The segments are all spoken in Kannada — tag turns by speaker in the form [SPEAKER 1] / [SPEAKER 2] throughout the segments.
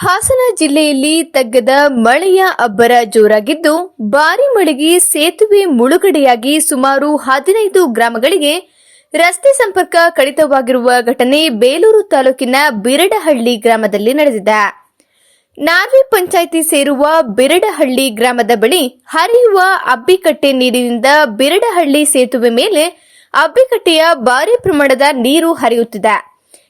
[SPEAKER 1] ಹಾಸನ ಜಿಲ್ಲೆಯಲ್ಲಿ ತಗ್ಗದ ಮಳೆಯ ಅಬ್ಬರ ಜೋರಾಗಿದ್ದು, ಭಾರೀ ಮಳೆಗೆ ಸೇತುವೆ ಮುಳುಗಡೆಯಾಗಿ ಸುಮಾರು 15 ಗ್ರಾಮಗಳಿಗೆ ರಸ್ತೆ ಸಂಪರ್ಕ ಕಡಿತವಾಗಿರುವ ಘಟನೆ ಬೇಲೂರು ತಾಲೂಕಿನ ಬಿರಡಹಳ್ಳಿ ಗ್ರಾಮದಲ್ಲಿ ನಡೆದಿದೆ. ನಾರ್ವೆ ಪಂಚಾಯಿತಿ ಸೇರುವ ಬಿರಡಹಳ್ಳಿ ಗ್ರಾಮದ ಬಳಿ ಹರಿಯುವ ಅಬ್ಬಿಕಟ್ಟೆ ನೀರಿನಿಂದ ಬಿರಡಹಳ್ಳಿ ಸೇತುವೆ ಮೇಲೆ ಅಬ್ಬಿಕಟ್ಟೆಯ ಭಾರೀ ಪ್ರಮಾಣದ ನೀರು ಹರಿಯುತ್ತಿದೆ.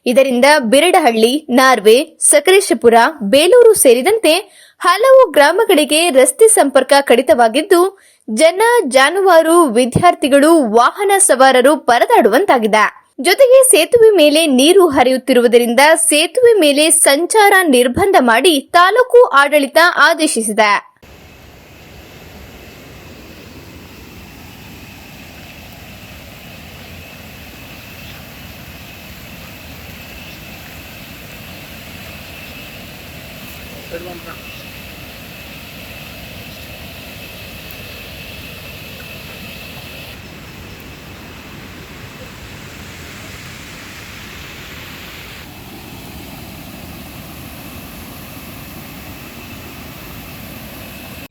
[SPEAKER 1] ಇದರಿಂದ ಬಿರಡಹಳ್ಳಿ, ನಾರ್ವೆ, ಸಕಲೇಶಪುರ, ಬೇಲೂರು ಸೇರಿದಂತೆ ಹಲವು ಗ್ರಾಮಗಳಿಗೆ ರಸ್ತೆ ಸಂಪರ್ಕ ಕಡಿತವಾಗಿದ್ದು, ಜನ, ಜಾನುವಾರು, ವಿದ್ಯಾರ್ಥಿಗಳು, ವಾಹನ ಸವಾರರು ಪರದಾಡುವಂತಾಗಿದೆ. ಜೊತೆಗೆ ಸೇತುವೆ ಮೇಲೆ ನೀರು ಹರಿಯುತ್ತಿರುವುದರಿಂದ ಸೇತುವೆ ಮೇಲೆ ಸಂಚಾರ ನಿರ್ಬಂಧ ಮಾಡಿ ತಾಲೂಕು ಆಡಳಿತ ಆದೇಶಿಸಿದೆ.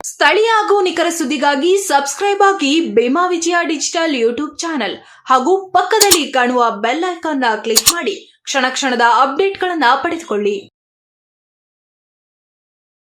[SPEAKER 2] ಸ್ಥಳೀಯ ಹಾಗೂ ನಿಖರ ಸುದ್ದಿಗಾಗಿ ಸಬ್ಸ್ಕ್ರೈಬ್ ಆಗಿ ಬೇಮಾ ವಿಜಯ ಡಿಜಿಟಲ್ ಯೂಟ್ಯೂಬ್ ಚಾನೆಲ್ ಹಾಗೂ ಪಕ್ಕದಲ್ಲಿ ಕಾಣುವ ಬೆಲ್ ಐಕಾನ್ ಕ್ಲಿಕ್ ಮಾಡಿ ಕ್ಷಣ ಕ್ಷಣದ ಅಪ್ಡೇಟ್ಗಳನ್ನು ಪಡೆದುಕೊಳ್ಳಿ.